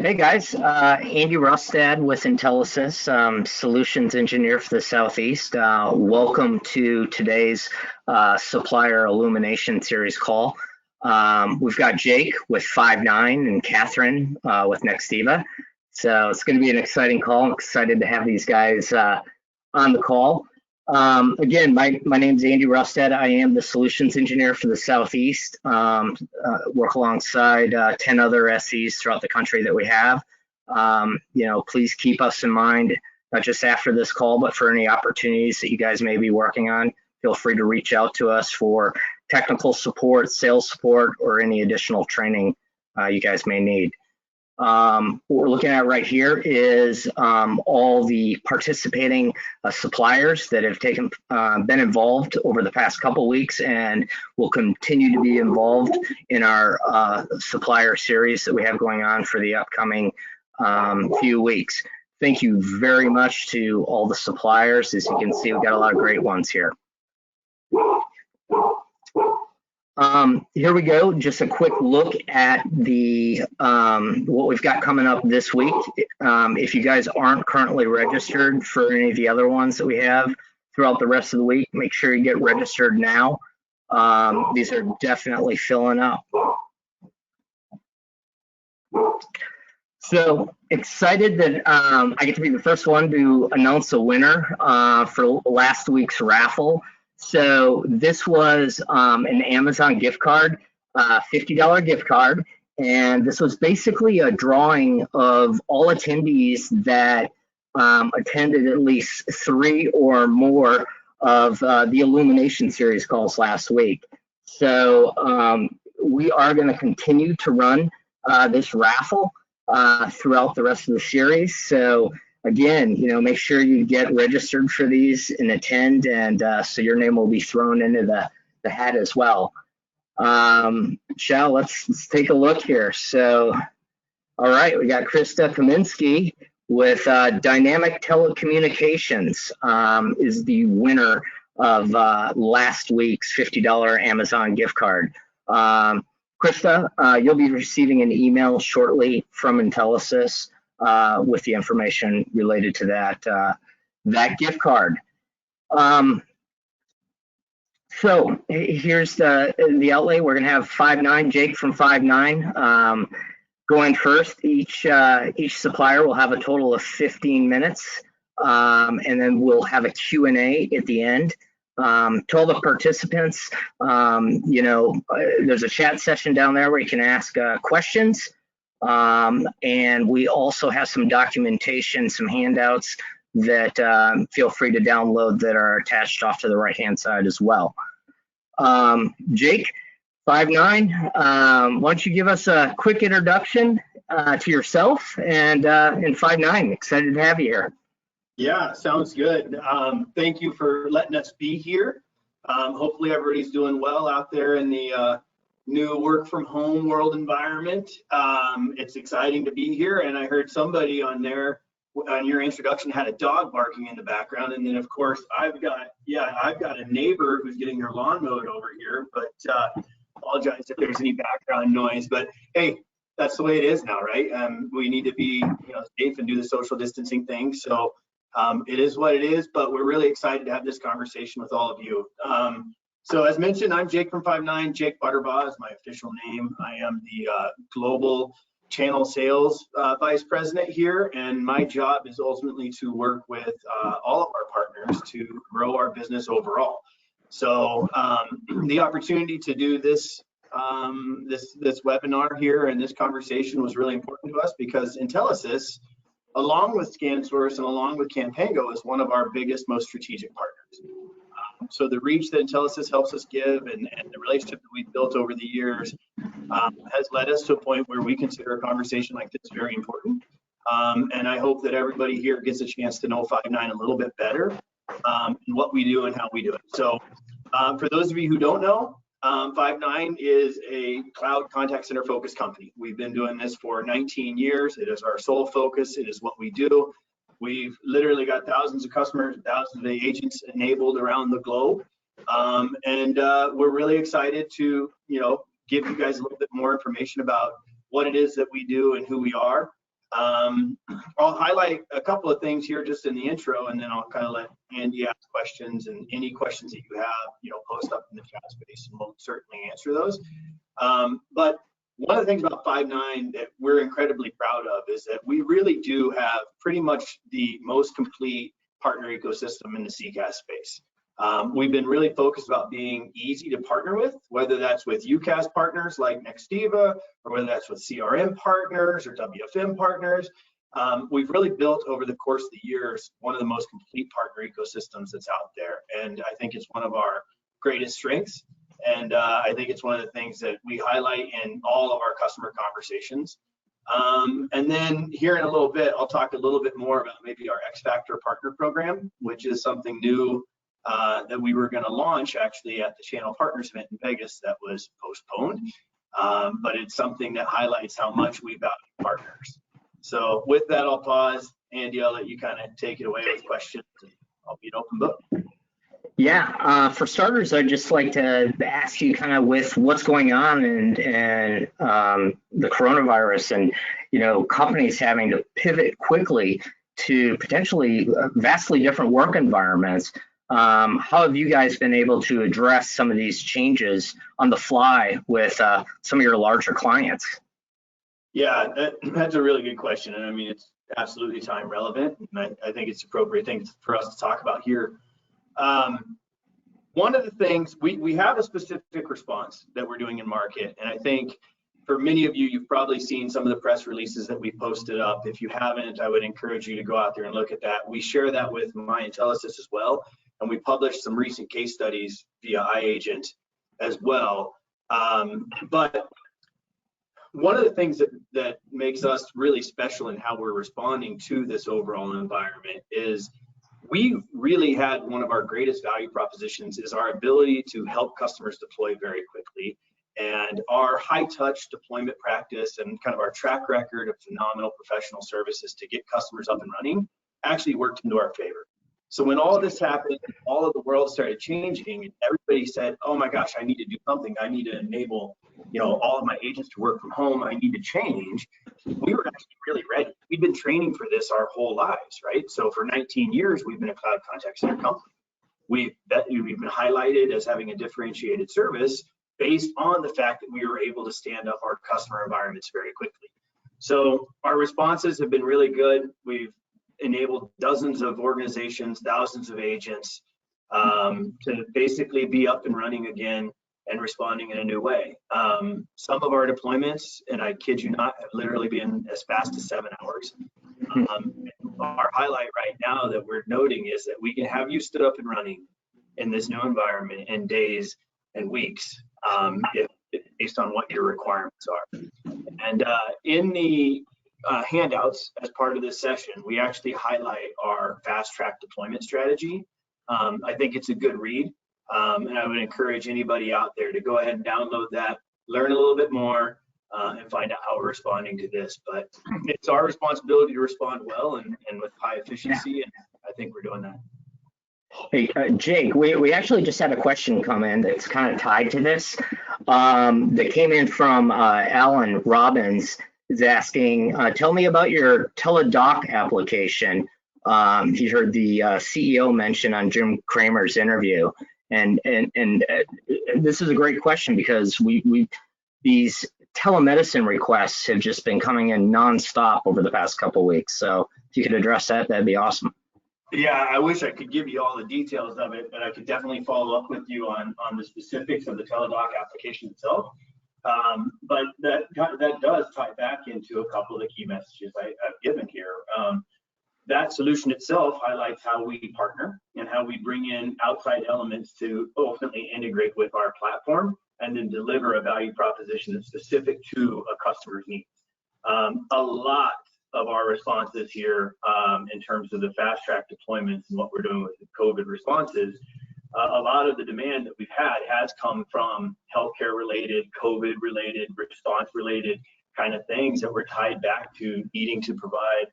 Hey guys, Andy Rustad with Intelisys, Solutions Engineer for the Southeast. Welcome to today's Supplier Illumination Series call. We've got Jake with Five9 and Catherine with Nextiva. So it's going to be an exciting call. I'm excited to have these guys on the call. Again, my name's Andy Rustad. I am the Solutions Engineer for the Southeast. Work alongside 10 other SEs throughout the country that we have. Please keep us in mind, not just after this call, but for any opportunities that you guys may be working on. Feel free to reach out to us for technical support, sales support, or any additional training you guys may need. What we're looking at right here is all the participating suppliers that have been involved over the past couple weeks and will continue to be involved in our supplier series that we have going on for the upcoming few weeks. Thank you very much to all the suppliers. As you can see, we've got a lot of great ones here. Here we go, just a quick look at the what we've got coming up this week. If you guys aren't currently registered for any of the other ones that we have throughout the rest of the week, make sure you get registered now. These are definitely filling up. So excited that I get to be the first one to announce a winner for last week's raffle. So this was an Amazon gift card, $50 gift card, and this was basically a drawing of all attendees that attended at least 3 or more of the Illumination series calls last week. So we are going to continue to run this raffle throughout the rest of the series. So again, make sure you get registered for these and attend, and so your name will be thrown into the hat as well. Let's take a look here. So, all right, we got Krista Kaminsky with Dynamic Telecommunications is the winner of last week's $50 Amazon gift card. Krista, you'll be receiving an email shortly from Intelisys with the information related to that gift card. So here's the outlay. We're going to have Five9, Jake from Five9 going first. Each supplier will have a total of 15 minutes, and then we'll have a Q&A at the end. To all the participants, there's a chat session down there where you can ask questions. And we also have some documentation, some handouts that feel free to download that are attached off to the right-hand side as well. Jake, Five9, why don't you give us a quick introduction to yourself and Five9? Excited to have you here. Yeah, sounds good. Thank you for letting us be here. Hopefully everybody's doing well out there in the new work from home world environment. It's exciting to be here, and I heard somebody on your introduction had a dog barking in the background, and then of course I've got a neighbor who's getting their lawn mowed over here, but apologize if there's any background noise, but hey, that's the way it is now, right? We need to be safe and do the social distancing thing, so it is what it is, but we're really excited to have this conversation with all of you. So as mentioned, I'm Jake from Five9. Jake Butterbaugh is my official name. I am the global channel sales vice president here, and my job is ultimately to work with all of our partners to grow our business overall. So the opportunity to do this webinar here and this conversation was really important to us because Intelisys, along with ScanSource and along with Campango, is one of our biggest, most strategic partners. So the reach that Intelisys helps us give and the relationship that we've built over the years has led us to a point where we consider a conversation like this very important. And I hope that everybody here gets a chance to know Five9 a little bit better, and what we do and how we do it. So for those of you who don't know, Five9 is a cloud contact center focused company. We've been doing this for 19 years. It is our sole focus. It is what we do. We've literally got thousands of customers, thousands of agents enabled around the globe. And we're really excited to, give you guys a little bit more information about what it is that we do and who we are. I'll highlight a couple of things here just in the intro, and then I'll kind of let Andy ask questions, and any questions that you have, post up in the chat space, and we'll certainly answer those. But one of the things about Five9 that we're incredibly proud of is that we really do have pretty much the most complete partner ecosystem in the CCaaS space. We've been really focused about being easy to partner with, whether that's with UCaaS partners like Nextiva, or whether that's with CRM partners or WFM partners. We've really built over the course of the years one of the most complete partner ecosystems that's out there, and I think it's one of our greatest strengths. And I think it's one of the things that we highlight in all of our customer conversations. And then here in a little bit, I'll talk a little bit more about maybe our X Factor partner program, which is something new that we were going to launch actually at the Channel Partners event in Vegas that was postponed. But it's something that highlights how much we value partners. So with that, I'll pause. Andy, I'll let you kind of take it away with questions. I'll be an open book. Yeah, for starters, I'd just like to ask you kind of with what's going on and the coronavirus and, companies having to pivot quickly to potentially vastly different work environments. How have you guys been able to address some of these changes on the fly with some of your larger clients? Yeah, that's a really good question. And I mean, it's absolutely time relevant. And I think it's an appropriate thing for us to talk about here. One of the things, we have a specific response that we're doing in market. And I think for many of you, you've probably seen some of the press releases that we posted up. If you haven't, I would encourage you to go out there and look at that. We share that with MyIntellisys as well. And we published some recent case studies via iAgent as well. But one of the things that makes us really special in how we're responding to this overall environment is we really had one of our greatest value propositions is our ability to help customers deploy very quickly. And our high touch deployment practice and kind of our track record of phenomenal professional services to get customers up and running actually worked into our favor. So when all of this happened, all of the world started changing, and everybody said, oh my gosh, I need to do something. I need to enable, all of my agents to work from home. I need to change. We were actually really ready. We've been training for this our whole lives, right? So for 19 years, we've been a cloud contact center company. We've been highlighted as having a differentiated service based on the fact that we were able to stand up our customer environments very quickly. So our responses have been really good. We've enabled dozens of organizations, thousands of agents to basically be up and running again and responding in a new way. Some of our deployments, and I kid you not, have literally been as fast as 7 hours. Our highlight right now that we're noting is that we can have you stood up and running in this new environment in days and weeks, based on what your requirements are. And in the handouts as part of this session, we actually highlight our fast track deployment strategy. I think it's a good read, and I would encourage anybody out there to go ahead and download that, learn a little bit more, and find out how we're responding to this. But it's our responsibility to respond well and with high efficiency, and I think we're doing that. Hey, Jake, we actually just had a question come in that's kind of tied to this, that came in from Alan Robbins. Is asking, tell me about your Teladoc application. He heard the CEO mention on Jim Cramer's interview, and this is a great question because these telemedicine requests have just been coming in nonstop over the past couple of weeks. So if you could address that, that'd be awesome. Yeah, I wish I could give you all the details of it, but I could definitely follow up with you on the specifics of the Teladoc application itself. But that does tie back into a couple of the key messages I've given here. That solution itself highlights how we partner and how we bring in outside elements to ultimately integrate with our platform and then deliver a value proposition that's specific to a customer's needs. A lot of our responses here in terms of the fast track deployments and what we're doing with the COVID responses, a lot of the demand that we've had has come from healthcare related, COVID related, response related kind of things that were tied back to needing to provide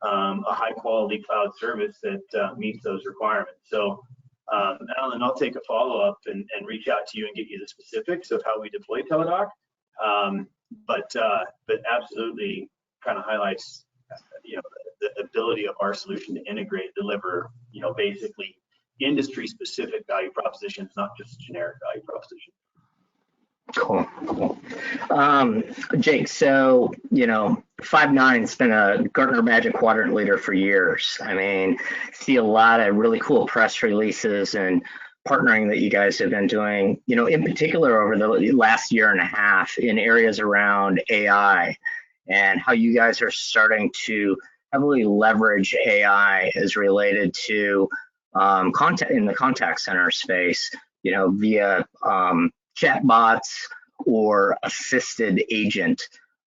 a high quality cloud service that meets those requirements. So Alan, I'll take a follow up and reach out to you and get you the specifics of how we deploy Teladoc. But absolutely kind of highlights the ability of our solution to integrate, deliver, basically industry-specific value propositions, not just generic value proposition. Cool. Jake, so, Five9's been a Gartner Magic Quadrant leader for years. I mean, see a lot of really cool press releases and partnering that you guys have been doing, in particular over the last year and a half in areas around AI and how you guys are starting to heavily leverage AI as related to content in the contact center space, via chatbots or assisted agent.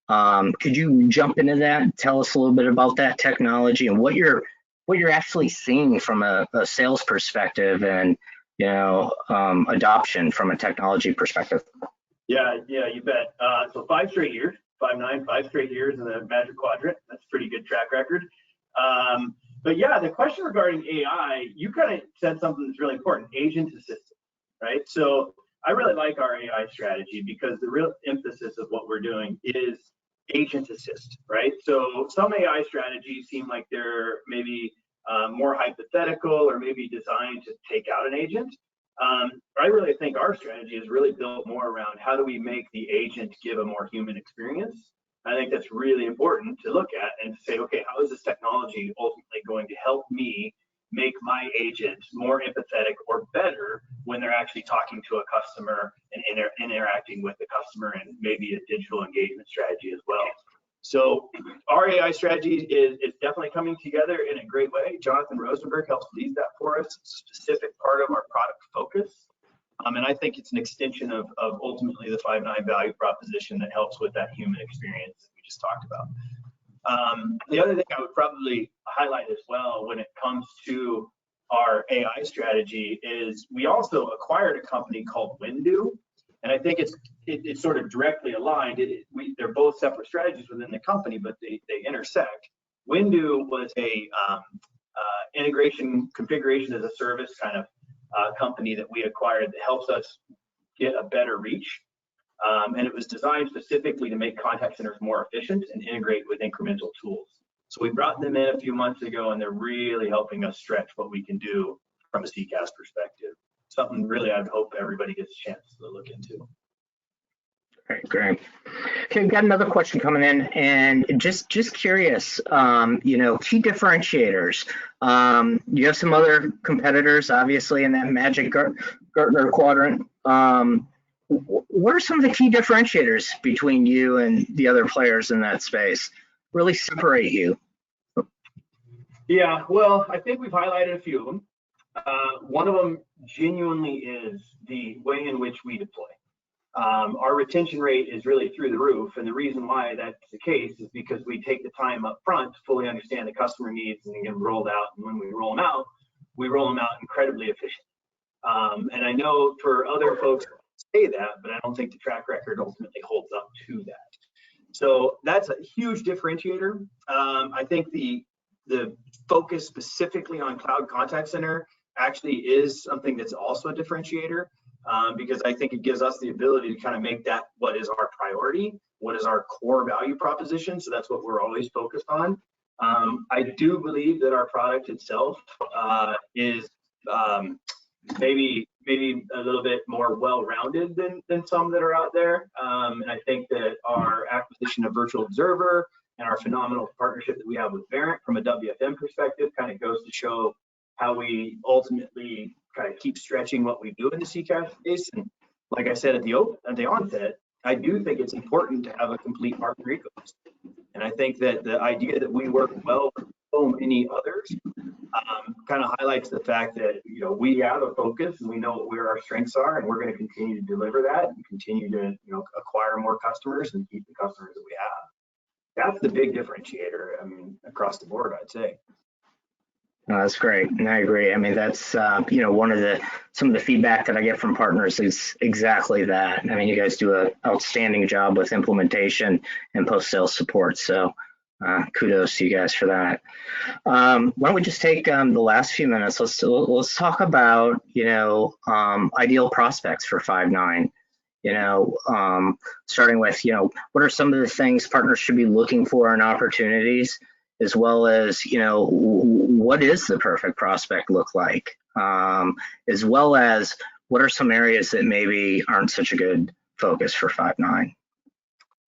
Could you jump into that? Tell us a little bit about that technology and what you're actually seeing from a sales perspective and adoption from a technology perspective. Yeah, you bet. So 5 straight years, Five9, 5 straight years in the Magic Quadrant. That's a pretty good track record. But yeah, the question regarding AI, you kind of said something that's really important: agent assistant, right? So I really like our AI strategy because the real emphasis of what we're doing is agent assist, right? So some AI strategies seem like they're maybe more hypothetical or maybe designed to take out an agent. I really think our strategy is really built more around how do we make the agent give a more human experience. I think that's really important to look at and say, okay, how is this technology ultimately going to help me make my agent more empathetic or better when they're actually talking to a customer and interacting with the customer, and maybe a digital engagement strategy as well. So our AI strategy is definitely coming together in a great way. Jonathan Rosenberg helps lead that for us. It's a specific part of our product focus. And I think it's an extension of ultimately the Five9 value proposition that helps with that human experience that we just talked about. The other thing I would probably highlight as well when it comes to our AI strategy is we also acquired a company called Windoo, and I think it's sort of directly aligned. They're both separate strategies within the company, but they intersect. Windoo was a integration configuration as a service kind of company that we acquired that helps us get a better reach. And it was designed specifically to make contact centers more efficient and integrate with incremental tools. So we brought them in a few months ago, and they're really helping us stretch what we can do from a CCaaS perspective. Something really I hope everybody gets a chance to look into. Great. Okay, we've got another question coming in, and just curious, key differentiators. You have some other competitors, obviously, in that Magic Gartner Quadrant. What are some of the key differentiators between you and the other players in that space? Really separate you? Yeah, well, I think we've highlighted a few of them. One of them genuinely is the way in which we deploy. Our retention rate is really through the roof, and the reason why that's the case is because we take the time up front to fully understand the customer needs and get them rolled out. And when we roll them out incredibly efficiently. And I know for other folks say that, but I don't think the track record ultimately holds up to that. So that's a huge differentiator. I think the focus specifically on cloud contact center actually is something that's also a differentiator, because I think it gives us the ability to kind of make that what is our priority, what is our core value proposition. So that's what we're always focused on. I do believe that our product itself is maybe a little bit more well-rounded than some that are out there. And I think that our acquisition of Virtual Observer and our phenomenal partnership that we have with Verint from a WFM perspective kind of goes to show how we ultimately kind of keep stretching what we do in the CCaaS space. And like I said at the onset, I do think it's important to have a complete partner ecosystem. And I think that the idea that we work well with so many others kind of highlights the fact that we have a focus and we know where our strengths are, and we're going to continue to deliver that and continue to acquire more customers and keep the customers that we have. That's the big differentiator. I mean, across the board, I'd say. No, that's great, and I agree. I mean, that's some of the feedback that I get from partners is exactly that. I mean, you guys do an outstanding job with implementation and post-sales support. So kudos to you guys for that. Why don't we just take the last few minutes? Let's talk about ideal prospects for Five9. Starting with what are some of the things partners should be looking for in opportunities, as well as, what is the perfect prospect look like, as well as what are some areas that maybe aren't such a good focus for Five9?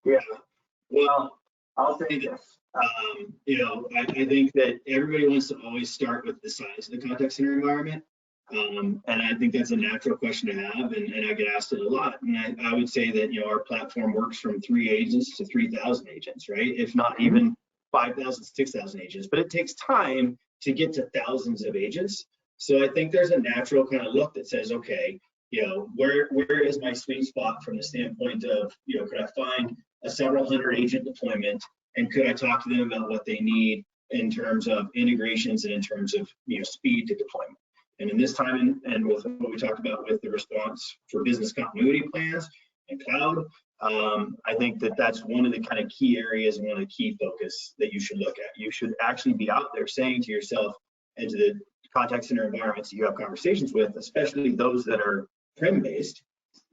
Yeah, well, I'll say this. I think that everybody wants to always start with the size of the contact center environment. And I think that's a natural question to have, and I get asked it a lot. And I would say that, our platform works from 3 agents to 3,000 agents, right? If not even 5,000, 6,000 agents, but it takes time to get to thousands of agents. So I think there's a natural kind of look that says, okay, where is my sweet spot from the standpoint of, could I find a several hundred agent deployment, and could I talk to them about what they need in terms of integrations and in terms of, speed to deployment? And in this time, and with what we talked about with the response for business continuity plans and cloud, I think that that's one of the kind of key areas and one of the key focus that you should look at. You should actually be out there saying to yourself and to the contact center environments that you have conversations with, especially those that are prem-based,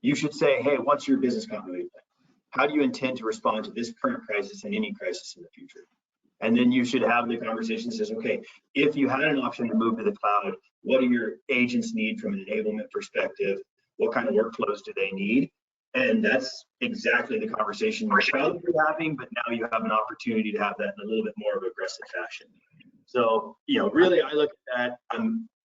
you should say, hey, what's your business continuity plan? How do you intend to respond to this current crisis and any crisis in the future? And then you should have the conversation that says, okay, if you had an option to move to the cloud, what do your agents need from an enablement perspective? What kind of workflows do they need? And that's exactly the conversation you're probably having, but now you have an opportunity to have that in a little bit more of aggressive fashion. So, really, I look at that.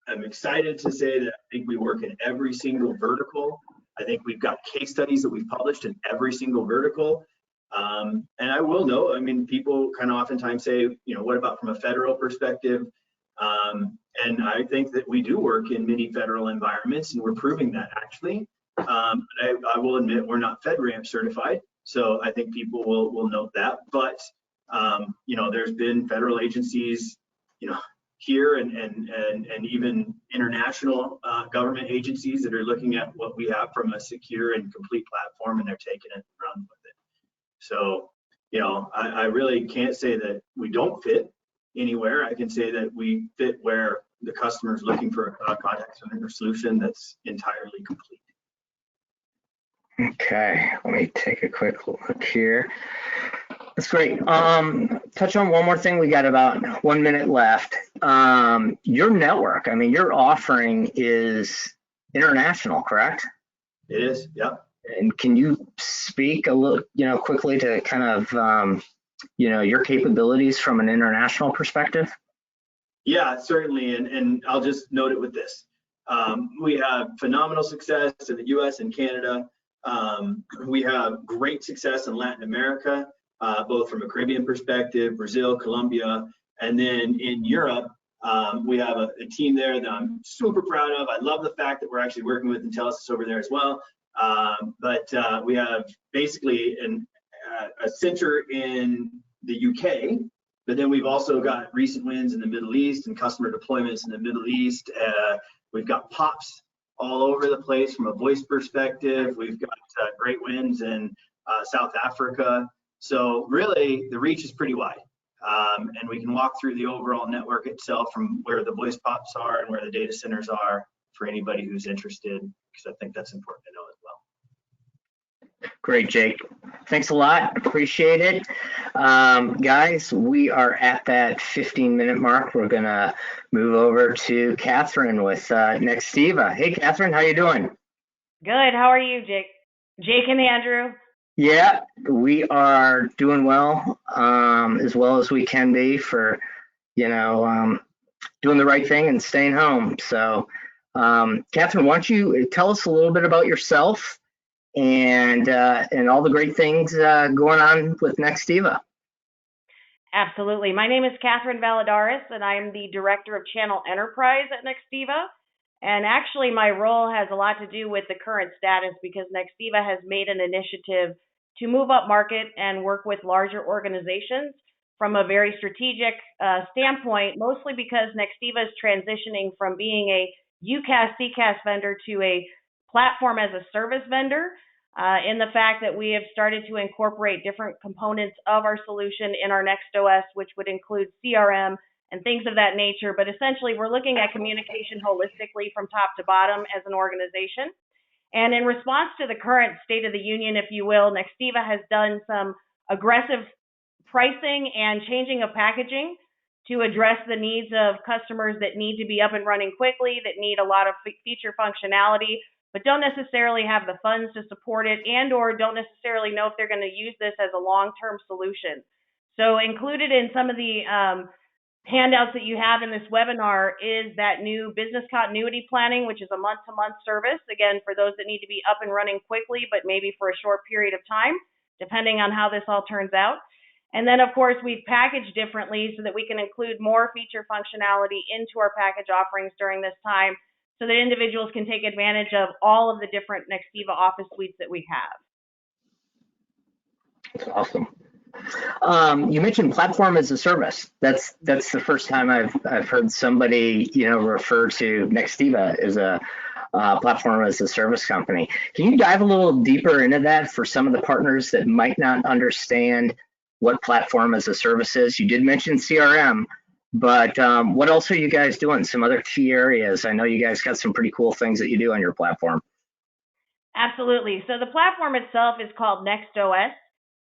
I'm excited to say that I think we work in every single vertical. I think we've got case studies that we've published in every single vertical. And I will note, people kind of oftentimes say, what about from a federal perspective? And I think that we do work in many federal environments, and we're proving that actually. I will admit we're not FedRAMP certified, so I think people will note that. But there's been federal agencies, here and even international government agencies that are looking at what we have from a secure and complete platform, and they're taking it and running with it. So, I really can't say that we don't fit anywhere. I can say that we fit where the customer is looking for a contact center solution that's entirely complete. Okay, let me take a quick look here. That's great. Touch on one more thing. We got about 1 minute left. Your network, your offering is international, correct? It is, yeah. And can you speak a little, quickly to kind of, your capabilities from an international perspective? Yeah, certainly. And I'll just note it with this. We have phenomenal success in the US and Canada. We have great success in Latin America, both from a Caribbean perspective, Brazil, Colombia, and then in Europe, we have a team there that I'm super proud of. I love the fact that we're actually working with Intelisys over there as well. But we have basically a center in the UK, but then we've also got recent wins in the Middle East and customer deployments in the Middle East. We've got POPs all over the place from a voice perspective. We've got great wins in South Africa. So really, the reach is pretty wide. And we can walk through the overall network itself from where the voice POPs are and where the data centers are for anybody who's interested, because I think that's important to know as well. Great, Jake. Thanks a lot. Appreciate it. Guys, we are at that 15-minute mark. We're going to move over to Catherine with Nextiva. Hey, Catherine, how you doing? Good. How are you, Jake? Jake and Andrew? Yeah, we are doing well as we can be for, doing the right thing and staying home. So, Catherine, why don't you tell us a little bit about yourself and all the great things going on with Nextiva? Absolutely. My name is Catherine Valadares, and I am the Director of Channel Enterprise at Nextiva. And actually, my role has a lot to do with the current status because Nextiva has made an initiative to move up market and work with larger organizations from a very strategic standpoint, mostly because Nextiva is transitioning from being a UCaaS, CCaaS vendor to a platform as a service vendor, in the fact that we have started to incorporate different components of our solution in our NextOS, which would include CRM and things of that nature. But essentially, we're looking at communication holistically from top to bottom as an organization. And in response to the current state of the union, if you will, Nextiva has done some aggressive pricing and changing of packaging to address the needs of customers that need to be up and running quickly, that need a lot of feature functionality, but don't necessarily have the funds to support it and or don't necessarily know if they're going to use this as a long-term solution. So included in some of the handouts that you have in this webinar is that new business continuity planning, which is a month-to-month service, again, for those that need to be up and running quickly, but maybe for a short period of time, depending on how this all turns out. And then, of course, we've packaged differently so that we can include more feature functionality into our package offerings during this time so that individuals can take advantage of all of the different Nextiva office suites that we have. That's awesome. You mentioned platform as a service. That's the first time I've heard somebody refer to Nextiva as a platform as a service company. Can you dive a little deeper into that for some of the partners that might not understand what platform as a service is? You did mention CRM, but what else are you guys doing? Some other key areas? I know you guys got some pretty cool things that you do on your platform. Absolutely. So the platform itself is called NextOS.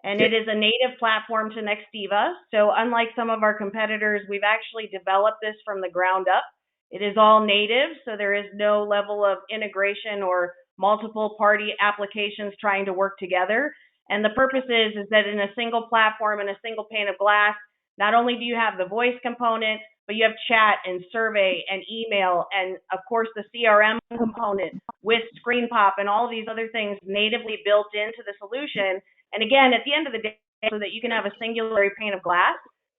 And it is a native platform to Nextiva. So unlike some of our competitors, we've actually developed this from the ground up. It is all native, so there is no level of integration or multiple party applications trying to work together. And the purpose is that in a single platform, in a single pane of glass, not only do you have the voice component, but you have chat and survey and email and, of course, the CRM component with ScreenPop and all of these other things natively built into the solution. And again, at the end of the day, so that you can have a singular pane of glass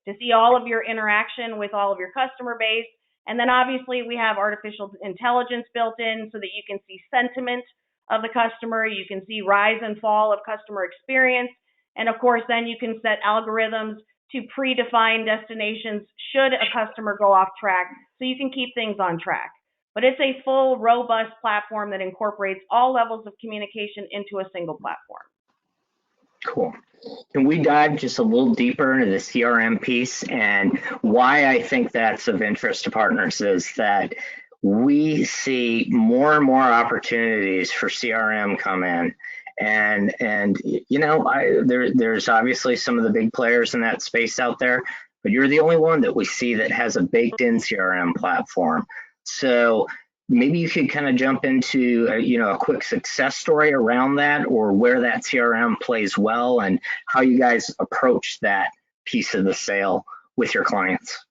to see all of your interaction with all of your customer base. And then obviously we have artificial intelligence built in so that you can see sentiment of the customer, you can see rise and fall of customer experience. And of course, then you can set algorithms to predefine destinations should a customer go off track so you can keep things on track. But it's a full, robust platform that incorporates all levels of communication into a single platform. Cool. Can we dive just a little deeper into the CRM piece? And why I think that's of interest to partners is that we see more and more opportunities for CRM come in. And there's obviously some of the big players in that space out there, but you're the only one that we see that has a baked-in CRM platform. So maybe you could kind of jump into a quick success story around that, or where that CRM plays well and how you guys approach that piece of the sale with your clients.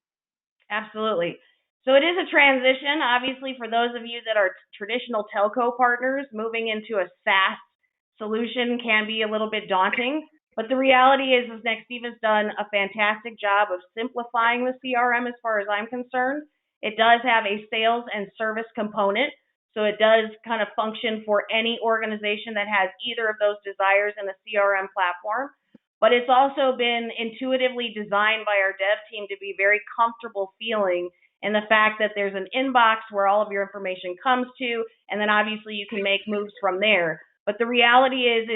Absolutely. So it is a transition. Obviously, for those of you that are traditional telco partners, moving into a SaaS solution can be a little bit daunting. But the reality is Nextiva's done a fantastic job of simplifying the CRM as far as I'm concerned. It does have a sales and service component, so it does kind of function for any organization that has either of those desires in a CRM platform. But it's also been intuitively designed by our dev team to be very comfortable feeling in the fact that there's an inbox where all of your information comes to, and then obviously you can make moves from there. But the reality is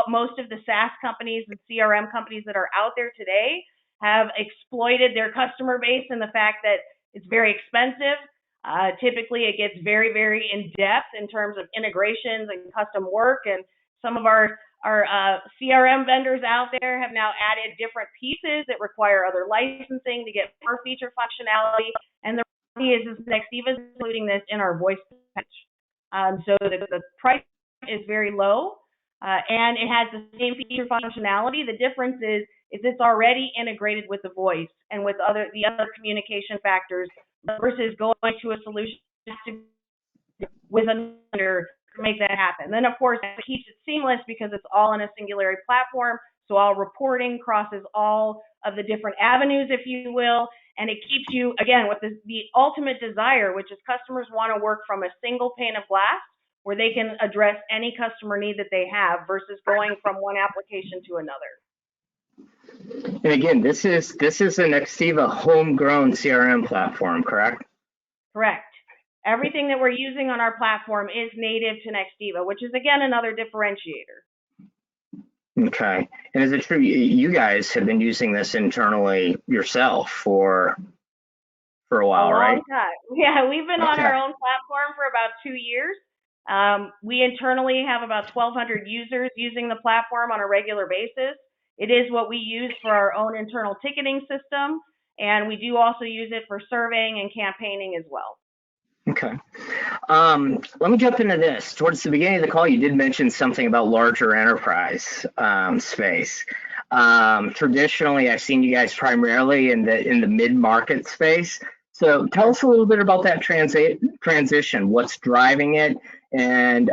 most of the SaaS companies and CRM companies that are out there today have exploited their customer base in the fact that it's very expensive. Typically, it gets very, very in-depth in terms of integrations and custom work. And some of our CRM vendors out there have now added different pieces that require other licensing to get more feature functionality. And the reality is Nextiva is including this in our voice package. So the price is very low, and it has the same feature functionality. The difference is it's already integrated with the voice and with the other communication factors versus going to a solution with another to make that happen. Then, of course, it keeps it seamless because it's all in a singular platform. So all reporting crosses all of the different avenues, if you will, and it keeps you, again, with the ultimate desire, which is customers want to work from a single pane of glass where they can address any customer need that they have versus going from one application to another. And again, this is a Nextiva homegrown CRM platform, correct? Correct. Everything that we're using on our platform is native to Nextiva, which is, again, another differentiator. Okay. And is it true you guys have been using this internally yourself for a while, right? A long time. Yeah, we've been on our own platform for about 2 years. We internally have about 1,200 users using the platform on a regular basis. It is what we use for our own internal ticketing system. And we do also use it for surveying and campaigning as well. Okay. Let me jump into this. Towards the beginning of the call, you did mention something about larger enterprise space. Traditionally, I've seen you guys primarily in the mid-market space. So tell us a little bit about that transition. What's driving it, and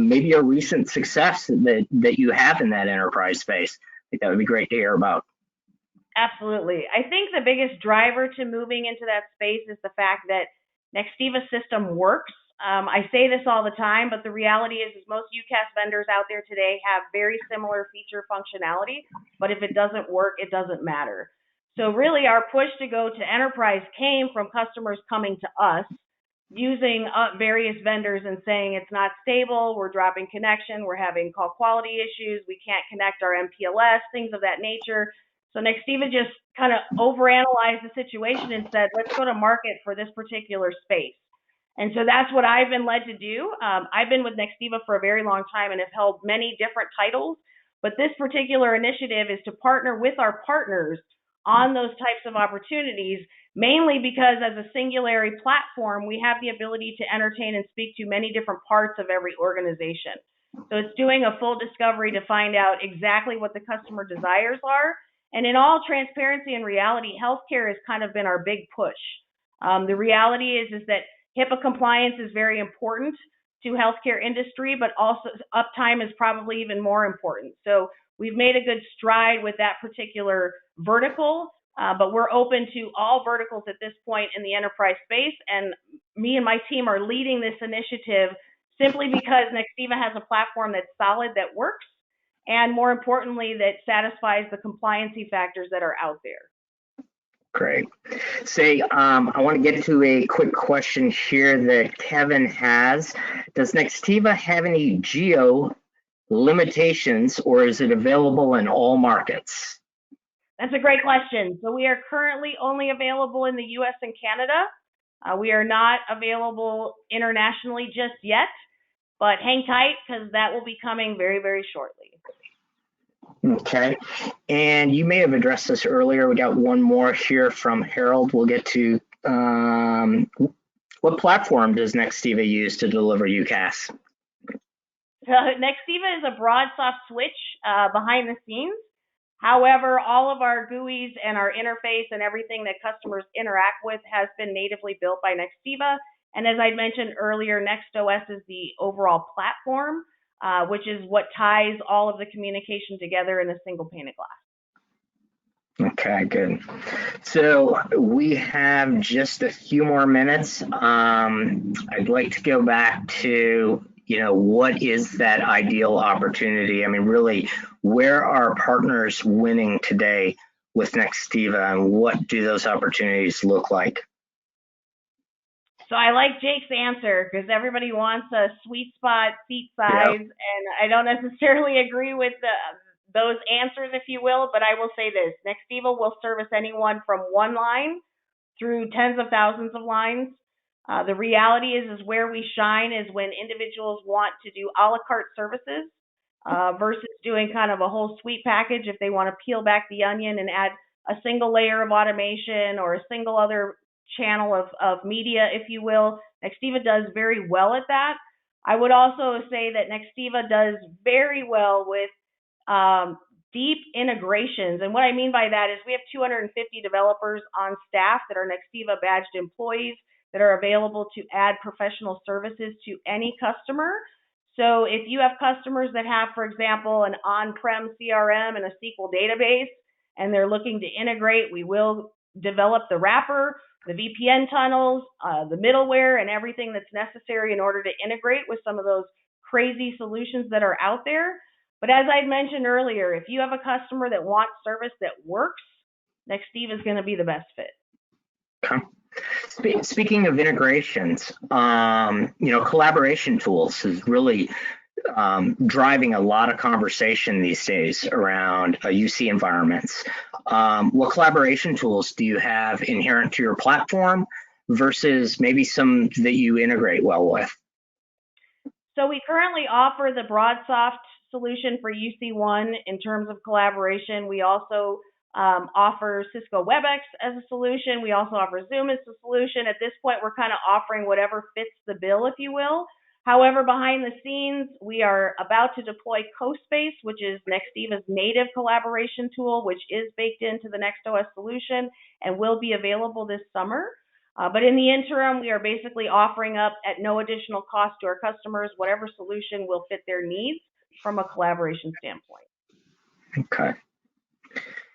maybe a recent success that you have in that enterprise space. I think that would be great to hear about. Absolutely. I think the biggest driver to moving into that space is the fact that Nextiva system works. I say this all the time, but the reality is most UCaaS vendors out there today have very similar feature functionality, but if it doesn't work, it doesn't matter. So really our push to go to enterprise came from customers coming to us using various vendors and saying it's not stable, we're dropping connection, we're having call quality issues, we can't connect our MPLS, things of that nature. So Nextiva just kind of overanalyzed the situation and said, let's go to market for this particular space. And so that's what I've been led to do. I've been with Nextiva for a very long time and have held many different titles, but this particular initiative is to partner with our partners on those types of opportunities, mainly because as a Singularity platform, we have the ability to entertain and speak to many different parts of every organization. So it's doing a full discovery to find out exactly what the customer desires are. And in all transparency and reality, healthcare has kind of been our big push. The reality is that HIPAA compliance is very important to healthcare industry, but also uptime is probably even more important. So we've made a good stride with that particular vertical, but we're open to all verticals at this point in the enterprise space. And me and my team are leading this initiative simply because Nextiva has a platform that's solid, that works, and more importantly, that satisfies the compliancy factors that are out there. Great. Say, I want to get to a quick question here that Kevin has. Does Nextiva have any geo limitations, or is it available in all markets? That's a great question. So we are currently only available in the US and Canada. We are not available internationally just yet, but hang tight because that will be coming very, very shortly. Okay, and you may have addressed this earlier. We got one more here from Harold. We'll get to what platform does Nextiva use to deliver UCaaS? Nextiva is a BroadSoft switch behind the scenes. However, all of our GUIs and our interface and everything that customers interact with has been natively built by Nextiva. And as I mentioned earlier, NextOS is the overall platform, which is what ties all of the communication together in a single pane of glass. Okay, good. So we have just a few more minutes. I'd like to go back to, what is that ideal opportunity? I mean, really, where are partners winning today with Nextiva, and what do those opportunities look like? So I like Jake's answer because everybody wants a sweet spot seat size, Yep. and I don't necessarily agree with those answers, if you will, but I will say this. Nextiva will service anyone from one line through tens of thousands of lines. The reality is where we shine is when individuals want to do a la carte services versus doing kind of a whole suite package. If they want to peel back the onion and add a single layer of automation or a single other channel of media, if you will, Nextiva does very well at that. I would also say that Nextiva does very well with deep integrations. And what I mean by that is we have 250 developers on staff that are Nextiva badged employees that are available to add professional services to any customer. So if you have customers that have, for example, an on-prem CRM and a SQL database, and they're looking to integrate, we will develop the wrapper, the VPN tunnels, the middleware, and everything that's necessary in order to integrate with some of those crazy solutions that are out there. But as I mentioned earlier, if you have a customer that wants service that works, Nextiva is going to be the best fit. Okay. Speaking of integrations, collaboration tools is really driving a lot of conversation these days around UC environments. What collaboration tools do you have inherent to your platform versus maybe some that you integrate well with? So we currently offer the BroadSoft solution for UC1 in terms of collaboration. We also offer Cisco WebEx as a solution. We also offer Zoom as a solution. At this point, we're kind of offering whatever fits the bill, if you will. However, behind the scenes, we are about to deploy CoSpace, which is Nextiva's native collaboration tool, which is baked into the NextOS solution and will be available this summer. But in the interim, we are basically offering up at no additional cost to our customers whatever solution will fit their needs from a collaboration standpoint. Okay.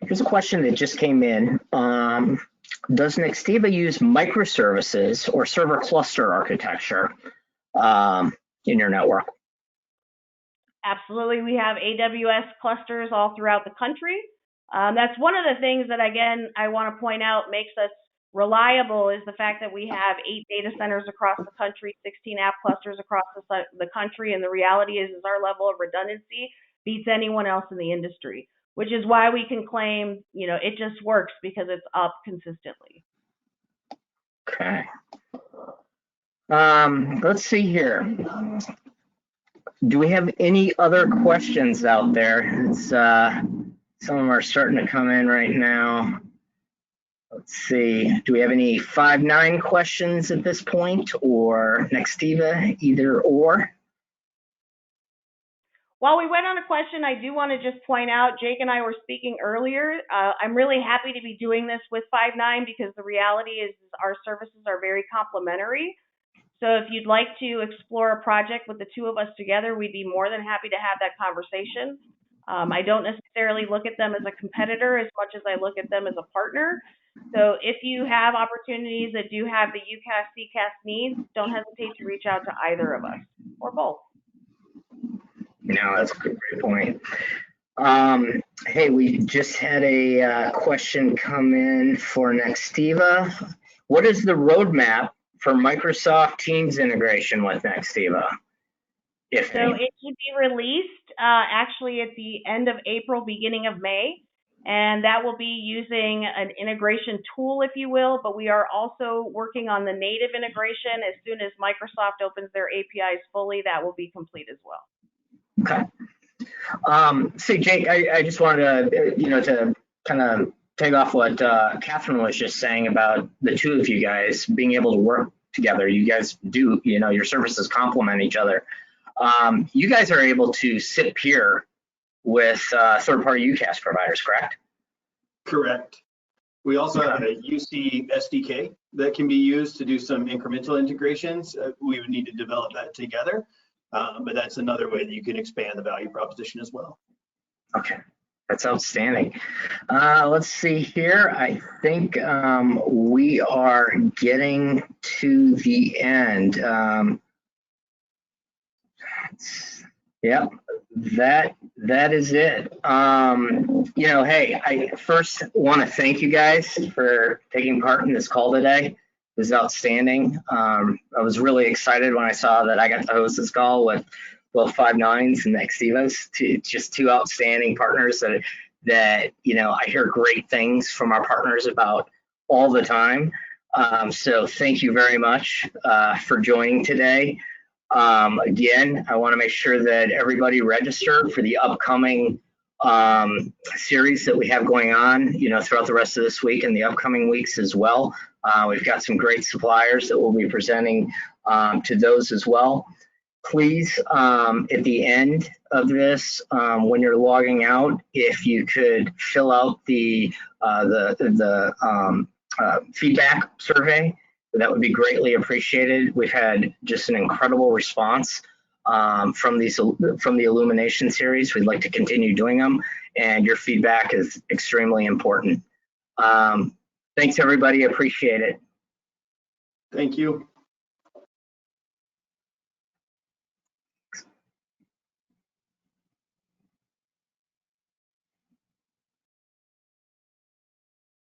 Here's a question that just came in. Does Nextiva use microservices or server cluster architecture in your network? Absolutely. We have AWS clusters all throughout the country. That's one of the things that, again, I want to point out makes us reliable is the fact that we have 8 data centers across the country, 16 app clusters across the country, and the reality is our level of redundancy beats anyone else in the industry, which is why we can claim, it just works because it's up consistently. Okay. Let's see here. Do we have any other questions out there? Some of them are starting to come in right now. Let's see. Do we have any 5-9 questions at this point, or Nextiva, either or? While we went on a question, I do want to just point out, Jake and I were speaking earlier. I'm really happy to be doing this with 5-9 because the reality is our services are very complementary. So if you'd like to explore a project with the two of us together, we'd be more than happy to have that conversation. I don't necessarily look at them as a competitor as much as I look at them as a partner. So if you have opportunities that do have the UCaaS, CCaaS needs, don't hesitate to reach out to either of us or both. No, that's a great point. Hey, we just had a question come in for Nextiva. What is the roadmap for Microsoft Teams integration with Nextiva? So it should be released actually at the end of April, beginning of May. And that will be using an integration tool, if you will, but we are also working on the native integration. As soon as Microsoft opens their APIs fully, that will be complete as well. Okay. So Jake, I just wanted to, to kind of take off what Catherine was just saying about the two of you guys being able to work together. You guys do, your services complement each other. You guys are able to sit peer with third-party UCaaS providers, correct? Correct. We also have a UC SDK that can be used to do some incremental integrations. We would need to develop that together, but that's another way that you can expand the value proposition as well. Okay, that's outstanding. Let's see here. I think we are getting to the end. Yep, that is it. Hey, I first want to thank you guys for taking part in this call today. It was outstanding. I was really excited when I saw that I got to host this call with both 5-9s and Nextivas, just two outstanding partners that I hear great things from our partners about all the time. So thank you very much for joining today. Again, I want to make sure that everybody register for the upcoming series that we have going on, throughout the rest of this week and the upcoming weeks as well. We've got some great suppliers that we'll be presenting to those as well. Please, at the end of this, when you're logging out, if you could fill out the feedback survey, that would be greatly appreciated. We've had just an incredible response from the Illumination series. We'd like to continue doing them, and your feedback is extremely important. Thanks, everybody. Appreciate it. Thank you.